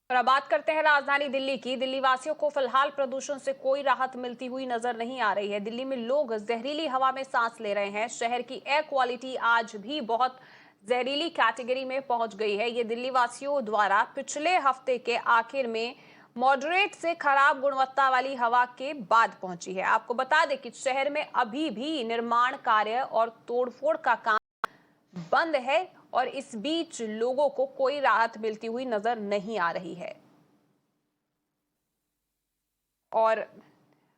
और अब बात करते हैं राजधानी दिल्ली की। दिल्ली वासियों को फिलहाल प्रदूषण से कोई राहत मिलती हुई नजर नहीं आ रही है। दिल्ली में लोग जहरीली हवा में सांस ले रहे हैं। शहर की एयर क्वालिटी आज भी बहुत जहरीली कैटेगरी में पहुंच गई है। ये दिल्ली वासियों द्वारा पिछले हफ्ते के आखिर में मॉडरेट से खराब गुणवत्ता वाली हवा के बाद पहुंची है। आपको बता दें कि शहर में अभी भी निर्माण कार्य और तोड़फोड़ का काम बंद है और इस बीच लोगों को कोई राहत मिलती हुई नजर नहीं आ रही है। और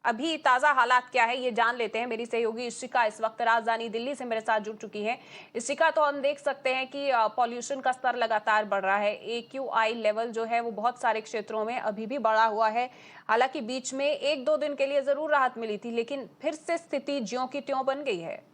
अभी ताजा हालात क्या है ये जान लेते हैं। मेरी सहयोगी इशिका इस वक्त राजधानी दिल्ली से मेरे साथ जुड़ चुकी है। इशिका, तो हम देख सकते हैं कि पॉल्यूशन का स्तर लगातार बढ़ रहा है। AQI लेवल जो है वो बहुत सारे क्षेत्रों में अभी भी बढ़ा हुआ है। हालांकि बीच में एक दो दिन के लिए जरूर राहत मिली थी, लेकिन फिर से स्थिति ज्यों की त्यों बन गई है।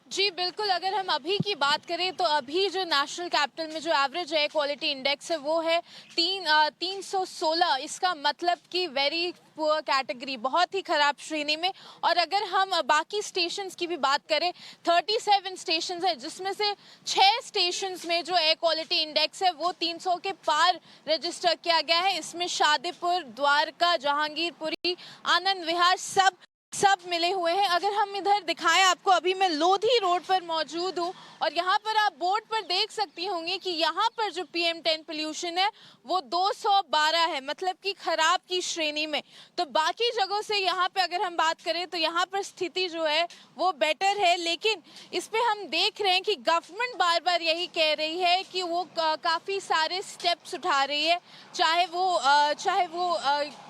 जी बिल्कुल, अगर हम अभी की बात करें तो अभी जो नेशनल कैपिटल में जो एवरेज एयर क्वालिटी इंडेक्स है वो है 316। इसका मतलब कि वेरी पुअर कैटेगरी, बहुत ही खराब श्रेणी में। और अगर हम बाकी स्टेशंस की भी बात करें, 37 स्टेशंस है जिसमें से 6 स्टेशंस में जो एयर क्वालिटी इंडेक्स है वो 300 के पार रजिस्टर किया गया है। इसमें शादीपुर, द्वारका, जहांगीरपुरी, आनंद विहार सब मिले हुए हैं। अगर हम इधर दिखाएं आपको, अभी मैं लोधी रोड पर मौजूद हूं और यहाँ पर आप बोर्ड पर देख सकती होंगी कि यहाँ पर जो PM10 पोल्यूशन है वो 212 है, मतलब कि खराब की श्रेणी में। तो बाकी जगहों से यहाँ पे अगर हम बात करें तो यहाँ पर स्थिति जो है वो बेटर है। लेकिन इस पे हम देख रहे हैं कि गवर्नमेंट बार बार यही कह रही है कि वो काफ़ी सारे स्टेप्स उठा रही है, चाहे वो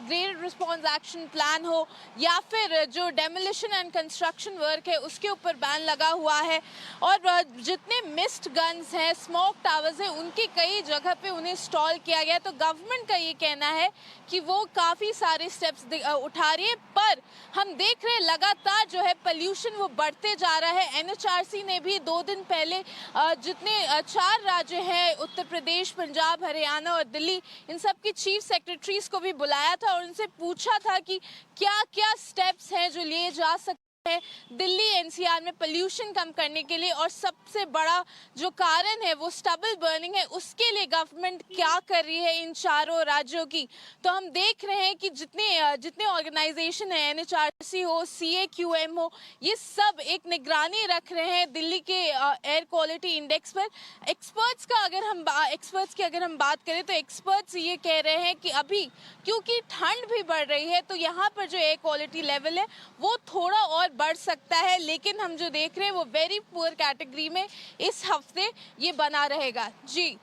ग्रेडेड रिस्पॉन्स एक्शन प्लान हो या फिर जो डेमोलिशन एंड कंस्ट्रक्शन वर्क है उसके ऊपर बैन लगा हुआ है। और जितने मिस्ट गन्स हैं, स्मोक टावर्स हैं, उनकी कई जगह पे उन्हें इंस्टॉल किया गया। तो गवर्नमेंट का ये कहना है कि वो काफ़ी सारे स्टेप्स उठा रही है, पर हम देख रहे हैं लगातार जो है पोल्यूशन वो बढ़ते जा रहा है। NHRC ने भी 2 दिन पहले जितने 4 राज्य हैं, उत्तर प्रदेश, पंजाब, हरियाणा और दिल्ली, इन सब की चीफ सेक्रेटरीज को भी बुलाया था और उनसे पूछा था कि क्या क्या स्टेप्स हैं जो लिए जा सकते है दिल्ली NCR में पोल्यूशन कम करने के लिए। और सबसे बड़ा जो कारण है वो स्टबल बर्निंग है, उसके लिए गवर्नमेंट क्या कर रही है इन चारों राज्यों की। तो हम देख रहे हैं कि जितने ऑर्गेनाइजेशन है, NHRC हो, CAQM हो, ये सब एक निगरानी रख रहे हैं दिल्ली के एयर क्वालिटी इंडेक्स पर। एक्सपर्ट्स की अगर हम बात करें तो एक्सपर्ट्स ये कह रहे हैं कि अभी क्योंकि ठंड भी बढ़ रही है तो यहाँ पर जो एयर क्वालिटी लेवल है वो थोड़ा और बढ़ सकता है। लेकिन हम जो देख रहे हैं वो वेरी पुअर कैटेगरी में इस हफ्ते ये बना रहेगा। जी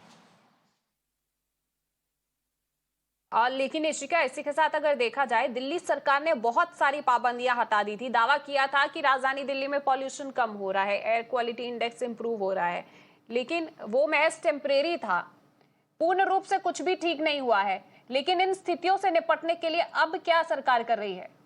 लेकिन इशिका, इसी के साथ अगर देखा जाए, दिल्ली सरकार ने बहुत सारी पाबंदियां हटा दी थी। दावा किया था कि राजधानी दिल्ली में पॉल्यूशन कम हो रहा है, एयर क्वालिटी इंडेक्स इंप्रूव हो रहा है, लेकिन वो महज टेम्परेरी था। पूर्ण रूप से कुछ भी ठीक नहीं हुआ है। लेकिन इन स्थितियों से निपटने के लिए अब क्या सरकार कर रही है?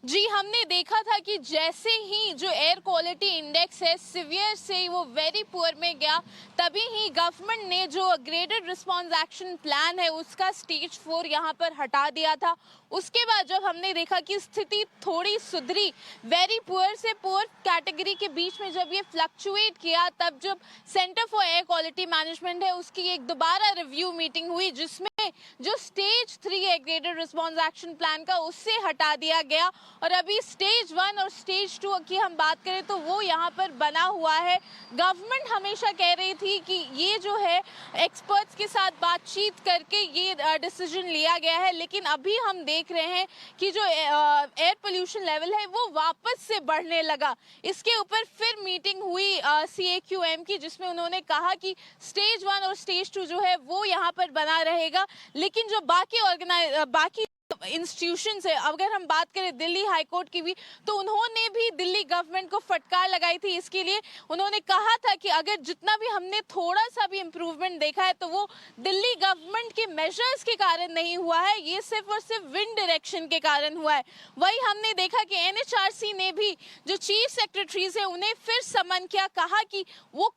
जी, हमने देखा था कि जैसे ही जो एयर क्वालिटी इंडेक्स है सिवियर से वो वेरी पुअर में गया, तभी ही गवर्नमेंट ने जो ग्रेडेड रिस्पॉन्स एक्शन प्लान है उसका स्टेज 4 यहाँ पर हटा दिया था। उसके बाद जब हमने देखा कि स्थिति थोड़ी सुधरी, वेरी पुअर से पुअर कैटेगरी के बीच में जब ये फ्लक्चुएट किया, तब जब centre for air quality management है उसकी एक दोबारा रिव्यू मीटिंग हुई जिसमें जो स्टेज 3 है ग्रेडेड रिस्पॉन्स एक्शन प्लान का, उससे हटा दिया गया। और अभी स्टेज 1 और स्टेज 2 की हम बात करें तो वो यहाँ पर बना हुआ है। गवर्नमेंट हमेशा कह रही थी कि ये जो है एक्सपर्ट्स के साथ बातचीत करके ये डिसीजन लिया गया है, लेकिन अभी हम देख रहे हैं कि जो एयर पोल्यूशन लेवल है वो वापस से बढ़ने लगा। इसके ऊपर फिर मीटिंग हुई CAQM की, जिसमें उन्होंने कहा कि स्टेज 1 और स्टेज 2 जो है वो यहाँ पर बना रहेगा, लेकिन जो बाकी इंस्टीट्यूशंस है, अगर हम बात करें दिल्ली हाई कोर्ट की भी, तो उन्होंने भी दिल्ली गवर्नमेंट को फटकार लगाई थी। इसके लिए उन्होंने कहा था कि अगर जितना भी हमने थोड़ा सा भी इम्प्रूवमेंट देखा है तो वो दिल्ली गवर्नमेंट के मेजर्स के कारण नहीं हुआ है, ये सिर्फ और सिर्फ विंड डायरेक्शन के कारण हुआ है। वही हमने देखा कि NHRC ने भी जो चीफ सेक्रेटरीज है उन्हें फिर समन किया, कहा कि वो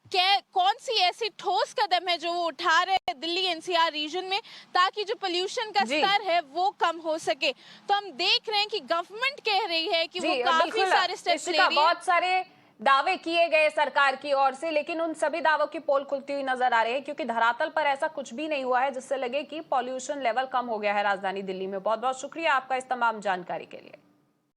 कौन सी ऐसी ठोस कदम है जो वो उठा रहे हैं दिल्ली NCR रीजन में, ताकि जो पोल्यूशन का स्तर है वो कम हो हो सके। तो हम देख रहे हैं कि गवर्नमेंट कह रही है कि वो जी काफी बिल्कुल सारे स्टेप्स ले इशिका, रही है। बहुत सारे दावे किए गए सरकार की ओर से, लेकिन उन सभी दावों की पोल खुलती हुई नजर आ रही है, क्योंकि धरातल पर ऐसा कुछ भी नहीं हुआ है जिससे लगे कि पॉल्यूशन लेवल कम हो गया है राजधानी दिल्ली में। बहुत बहुत शुक्रिया आपका इस तमाम जानकारी के लिए।